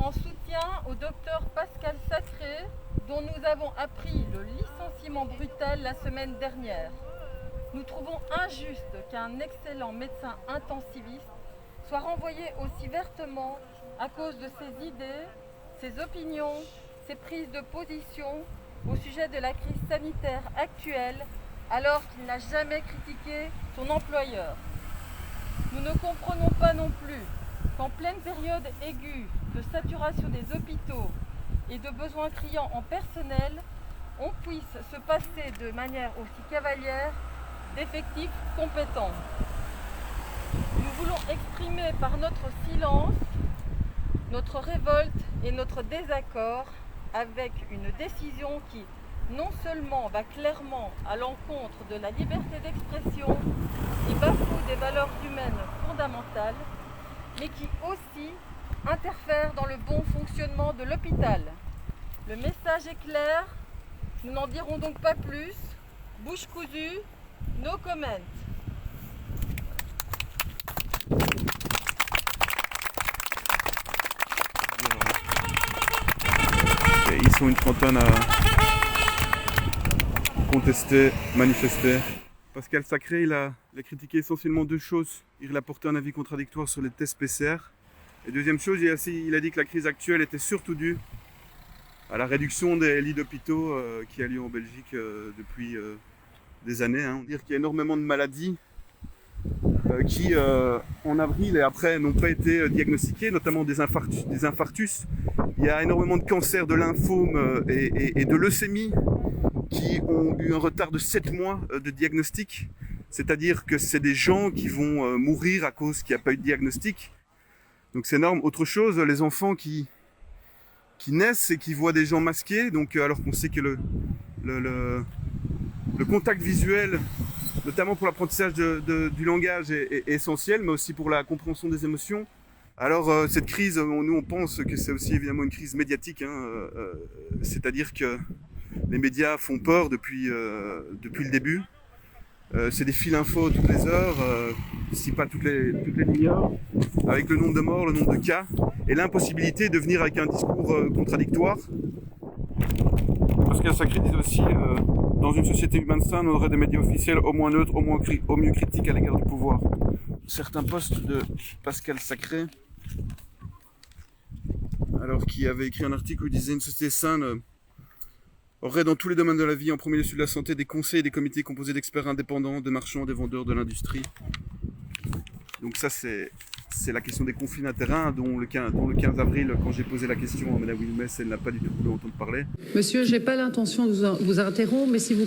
en soutien au docteur Pascal Sacré, dont nous avons appris le licenciement brutal la semaine dernière. Nous trouvons injuste qu'un excellent médecin intensiviste soit renvoyé aussi vertement à cause de ses idées, ses opinions, ses prises de position au sujet de la crise sanitaire actuelle, alors qu'il n'a jamais critiqué son employeur. Nous ne comprenons pas non plus qu'en pleine période aiguë de saturation des hôpitaux et de besoins criants en personnel, on puisse se passer de manière aussi cavalière d'effectifs compétents. Nous voulons exprimer par notre silence notre révolte et notre désaccord avec une décision qui non seulement va clairement à l'encontre de la liberté d'expression et bafoue des valeurs humaines fondamentales, mais qui aussi interfère dans le bon fonctionnement de l'hôpital. Le message est clair, nous n'en dirons donc pas plus. Bouche cousue, no comment. Ils sont une trentaine à contester, manifester. Pascal Sacré, il a critiqué essentiellement deux choses. Il a porté un avis contradictoire sur les tests PCR. Et deuxième chose, il a dit que la crise actuelle était surtout due à la réduction des lits d'hôpitaux qui a lieu en Belgique depuis des années. On dit qu'il y a énormément de maladies qui, en avril et après, n'ont pas été diagnostiquées, notamment des infarctus. Il y a énormément de cancers, de lymphome et de leucémie qui ont eu un retard de 7 mois de diagnostic. C'est-à-dire que c'est des gens qui vont mourir à cause qu'il n'y a pas eu de diagnostic. Donc c'est énorme. Autre chose, les enfants qui naissent et qui voient des gens masqués, donc alors qu'on sait que le contact visuel, notamment pour l'apprentissage du langage, est essentiel, mais aussi pour la compréhension des émotions. Alors cette crise, nous on pense que c'est aussi évidemment une crise médiatique, c'est-à-dire que les médias font peur depuis le début. C'est des fils infos toutes les heures, si pas toutes les demi-heures, avec le nombre de morts, le nombre de cas, et l'impossibilité de venir avec un discours contradictoire. Pascal Sacré dit aussi, dans une société humaine saine, on aurait des médias officiels au moins neutres, au mieux critiques à l'égard du pouvoir. Certains posts de Pascal Sacré, alors qui avait écrit un article où il disait une société saine aurait dans tous les domaines de la vie, en premier lieu celui de la santé, des conseils et des comités composés d'experts indépendants, de marchands, des vendeurs, de l'industrie. Donc ça c'est la question des conflits d'intérêts, dont le 15 avril, quand j'ai posé la question à Mme Wilmès, elle n'a pas du tout voulu entendre parler. Monsieur, je n'ai pas l'intention de vous interrompre, mais si vous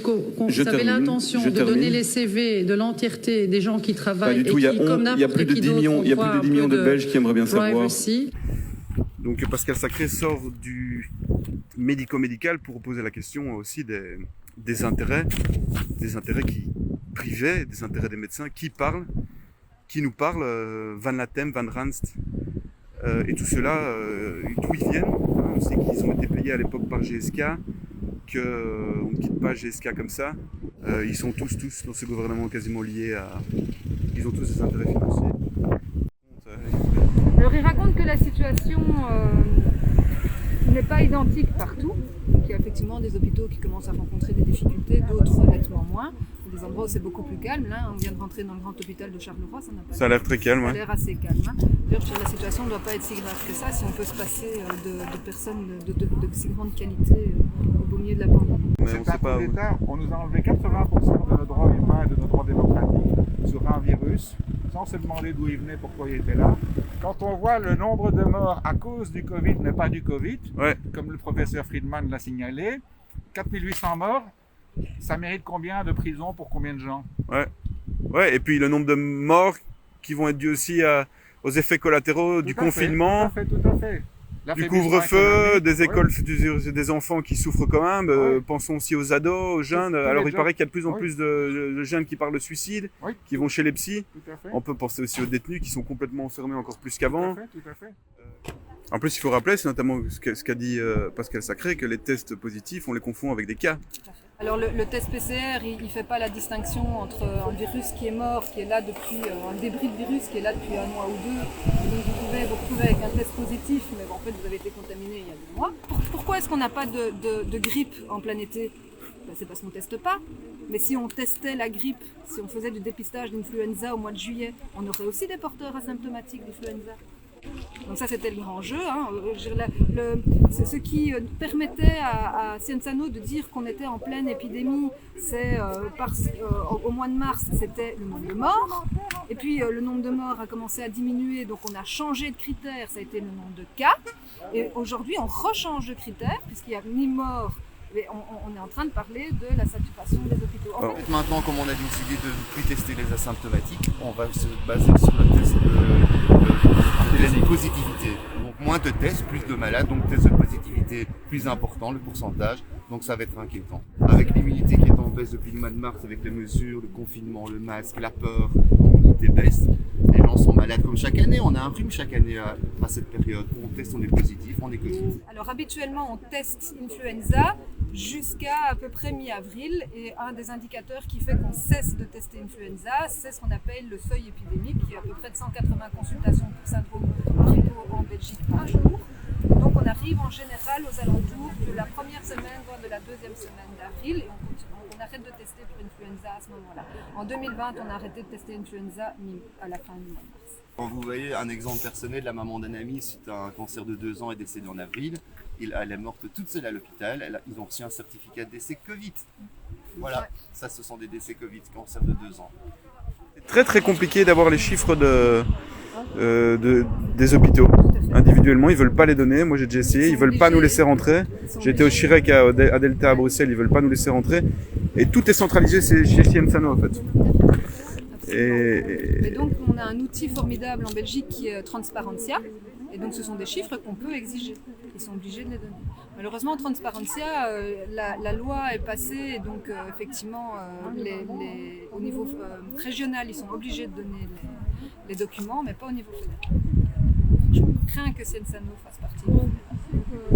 avez l'intention de donner les CV de l'entièreté des gens qui travaillent et qui, comme n'importe qui d'autre, il y a plus de 10 millions de Belges qui aimeraient bien savoir. Privacy. Donc Pascal Sacré sort du médico-médical pour poser la question aussi des intérêts qui privés, des intérêts des médecins qui nous parlent, Van Latem, Van Ranst, et tout cela, d'où ils viennent. On sait qu'ils ont été payés à l'époque par GSK, qu'on ne quitte pas GSK comme ça. Ils sont tous dans ce gouvernement quasiment liés à... Ils ont tous des intérêts financiers. Alors il raconte que la situation n'est pas identique partout. Donc, il y a effectivement des hôpitaux qui commencent à rencontrer des difficultés, d'autres nettement moins. Il y a des endroits où c'est beaucoup plus calme. Là, on vient de rentrer dans le grand hôpital de Charleroi, ça a l'air très calme. Ça a l'air assez calme. D'ailleurs, la situation ne doit pas être si grave que ça si on peut se passer de personnes de si grande qualité au beau milieu de la pandémie. Mais on sait pas où. On nous a enlevé 80% de nos droits humains et de nos droits démocratiques sur un virus, sans se demander d'où il venait, pourquoi il était là. Quand on voit le nombre de morts à cause du Covid, mais pas du Covid, comme le professeur Friedman l'a signalé, 4800 morts, ça mérite combien de prison pour combien de gens? Ouais, et puis le nombre de morts qui vont être dus aussi aux effets collatéraux du confinement, tout à fait. Du couvre-feu, des écoles, des enfants qui souffrent quand même. Pensons aussi aux ados, aux jeunes. Alors il paraît qu'il y a de plus en plus de jeunes qui parlent de suicide, qui vont chez les psys. On peut penser aussi aux détenus qui sont complètement enfermés encore plus qu'avant. Tout à fait. En plus, il faut rappeler, c'est notamment ce qu'a dit Pascal Sacré, que les tests positifs, on les confond avec des cas. Alors le test PCR, il ne fait pas la distinction entre un virus qui est mort, qui est là depuis, un débris de virus qui est là depuis un mois ou deux, et donc vous arrivez, vous retrouvez avec un test positif, mais en fait vous avez été contaminé il y a 2 mois. Pourquoi est-ce qu'on n'a pas de grippe en plein été? C'est parce qu'on ne teste pas. Mais si on testait la grippe, si on faisait du dépistage d'influenza au mois de juillet, on aurait aussi des porteurs asymptomatiques d'influenza. Donc ça c'était le grand jeu. C'est ce qui permettait à Cienzano de dire qu'on était en pleine épidémie. Au mois de mars, c'était le nombre de morts. Et puis le nombre de morts a commencé à diminuer, donc on a changé de critère, ça a été le nombre de cas. Et aujourd'hui on rechange de critère, puisqu'il n'y a ni mort. Mais on est en train de parler de la saturation des hôpitaux. En fait, maintenant, comme on a décidé de ne plus tester les asymptomatiques, on va se baser sur le test de positivité. Donc moins de tests, plus de malades, donc test de positivité plus important, le pourcentage. Donc ça va être inquiétant. Avec l'immunité qui est en baisse depuis le mois de mars, avec les mesures, le confinement, le masque, la peur, l'immunité baisse. Les gens sont malades comme chaque année. On a un rhume chaque année à cette période. On teste, on est positif, on est positif. Alors habituellement, on teste influenza jusqu'à à peu près mi-avril. Et un des indicateurs qui fait qu'on cesse de tester influenza, c'est ce qu'on appelle le seuil épidémique, qui est à peu près de 180 consultations pour syndrome grippaux en Belgique par jour. Donc on arrive en général aux alentours de la première semaine, voire de la deuxième semaine d'avril, et on arrête de tester pour influenza à ce moment-là. En 2020, on a arrêté de tester influenza à la fin du mois de mars. Quand vous voyez un exemple personnel, la maman d'un ami suite à un cancer de 2 ans est décédée en avril. Elle est morte toute seule à l'hôpital. Ils ont reçu un certificat de décès Covid. Voilà, ouais. Ça ce sont des décès Covid, cancer de 2 ans. C'est très très compliqué d'avoir les chiffres des hôpitaux. Individuellement, ils veulent pas les donner. Moi j'ai déjà essayé, ils veulent pas nous laisser rentrer. J'ai été au Chirec à Delta à Bruxelles, ils veulent pas nous laisser rentrer. Et tout est centralisé chez Cienzano en fait. Et donc on a un outil formidable en Belgique qui est Transparentia. Et donc ce sont des chiffres qu'on peut exiger. Ils sont obligés de les donner. Malheureusement, Transparentia, la loi est passée et donc effectivement au niveau régional, ils sont obligés de donner les documents, mais pas au niveau fédéral. Je crains que Cienzano fasse partie.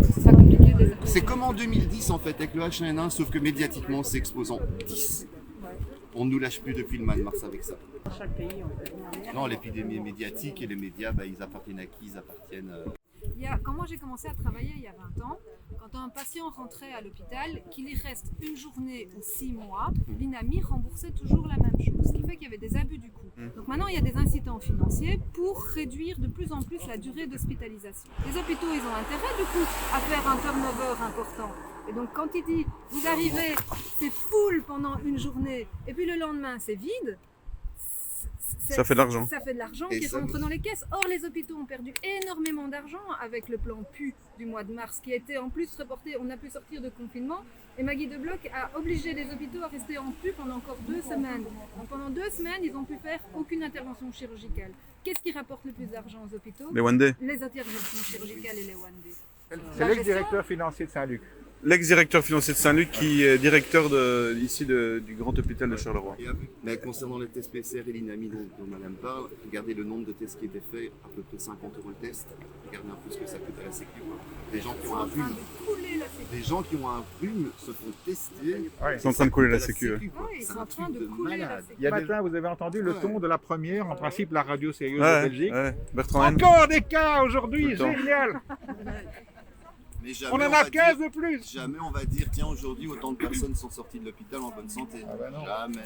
Ce sera compliqué. C'est comme en 2010 en fait avec le H1N1, sauf que médiatiquement c'est exposant 10. On ne nous lâche plus depuis le mois de mars avec ça. Chaque pays, non, l'épidémie est médiatique et les médias, ils appartiennent à qui? Ils appartiennent... Quand moi j'ai commencé à travailler il y a 20 ans, quand un patient rentrait à l'hôpital, qu'il y reste une journée ou 6 mois, l'INAMI remboursait toujours la même chose, ce qui fait qu'il y avait des abus du coût. Donc maintenant il y a des incitants financiers pour réduire de plus en plus la durée d'hospitalisation. Les hôpitaux, ils ont intérêt du coup à faire un turnover important. Et donc quand il dit, vous arrivez, c'est full pendant une journée, et puis le lendemain c'est vide, ça fait de l'argent. Ça fait de l'argent qui rentre dans les caisses. Or, les hôpitaux ont perdu énormément d'argent avec le plan PU du mois de mars, qui a été en plus reporté. On a pu sortir de confinement. Et Maggie de Bloch a obligé les hôpitaux à rester en PU pendant encore 2 semaines. Donc pendant 2 semaines, ils n'ont pu faire aucune intervention chirurgicale. Qu'est-ce qui rapporte le plus d'argent aux hôpitaux? Les One Day. Les interventions chirurgicales et les One Day. C'est l'ex-directeur financier de Saint-Luc. L'ex-directeur financier de Saint-Luc qui est directeur du grand hôpital de Charleroi. Mais concernant les tests PCR et l'INAMI dont Madame parle, regardez le nombre de tests qui étaient faits, à peu près 50 € le test. Regardez un peu ce que ça coûte à la Sécu. Des gens qui ont un rhume. Des gens qui ont un rhume se font tester. Ils sont en train de couler la Sécu. Ils sont en train de couler la Sécu. Il y a matin, vous avez entendu le ton de la première, en principe la radio sérieuse de Belgique. Bertrand Encore des cas aujourd'hui, génial. On en a 15 de plus. Jamais on va dire, tiens, aujourd'hui, autant de personnes sont sorties de l'hôpital en bonne santé. Jamais.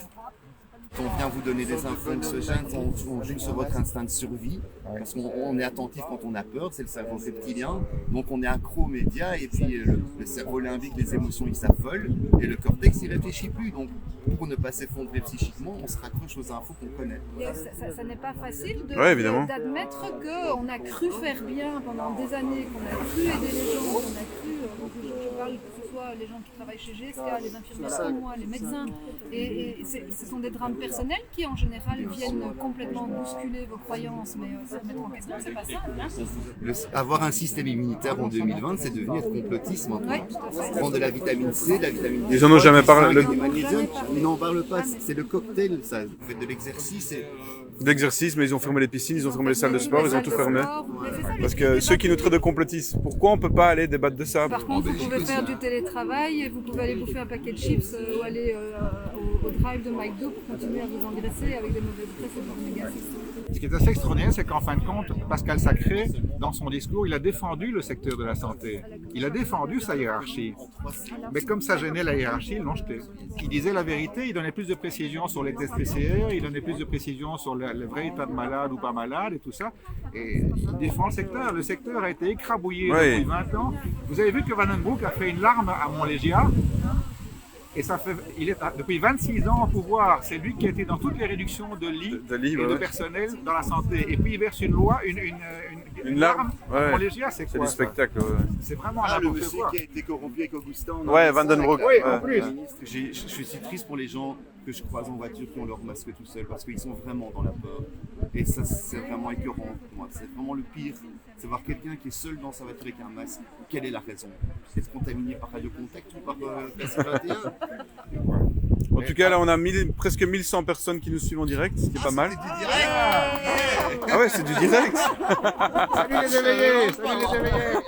On vient vous donner des infos anxiogènes, on joue sur votre instinct de survie, parce qu'on est attentif quand on a peur, c'est le cerveau reptilien, donc on est accro aux médias, et puis le cerveau limbique, les émotions, il s'affole, et le cortex, il réfléchit plus, donc pour ne pas s'effondrer psychiquement, on se raccroche aux infos qu'on connaît. Ça n'est pas facile d'admettre qu'on a cru faire bien pendant des années, qu'on a cru aider les gens, qu'on a cru, je parle que ce soit les gens qui travaillent chez GSK, les infirmières comme moi, les médecins, et ce sont des drames personnels qui en général viennent complètement bousculer vos croyances, mais se remettre en question, c'est pas ça. Avoir un système immunitaire en 2020, c'est devenir complotisme. Prendre de la vitamine C, de la vitamine D. Ils en ont jamais parlé. Ils n'en parlent pas, c'est le cocktail, ça. Vous faites de l'exercice. D'exercice, mais ils ont fermé les piscines, ils ont fermé les salles de sport, ils ont tout fermé. Parce que ceux qui nous traitent de complotistes, pourquoi on ne peut pas aller débattre de ça? Par contre, vous pouvez faire du télétravail, vous pouvez aller bouffer un paquet de chips ou aller au drive de McDo pour continuer à vous engraisser avec des mauvaises graisses et des oméga 6. Ce qui est assez extraordinaire, c'est qu'en fin de compte, Pascal Sacré, dans son discours, il a défendu le secteur de la santé. Il a défendu sa hiérarchie. Mais comme ça gênait la hiérarchie, ils l'ont jeté. Il disait la vérité, il donnait plus de précisions sur les tests PCR, il donnait plus de précisions sur le vrai état de malade ou pas malade et tout ça. Et il défend le secteur. Le secteur a été écrabouillé depuis 20 ans. Vous avez vu que Van den Broek a fait une larme à Montlégia. Et il est depuis 26 ans au pouvoir. C'est lui qui a été dans toutes les réductions de lits et de personnel dans la santé. Et puis il verse une loi, une larme. Montlégia, c'est quoi? C'est du spectacle. C'est vraiment le n'importe monsieur quoi. qui a été corrompu avec Augustin. Van den Broek. Oui, en plus. Je suis si triste pour les gens que je croise en voiture qui ont leur masque tout seul parce qu'ils sont vraiment dans la peur. Et ça, c'est vraiment écœurant pour moi. C'est vraiment le pire. C'est voir quelqu'un qui est seul dans sa voiture avec un masque. Quelle est la raison? Être contaminé par radiocontact ou par PC21? En tout cas, là, on a presque 1100 personnes qui nous suivent en direct, ce qui est pas mal. C'est du direct. Ah ouais, c'est du direct. Salut les éveillés! Salut les éveillés!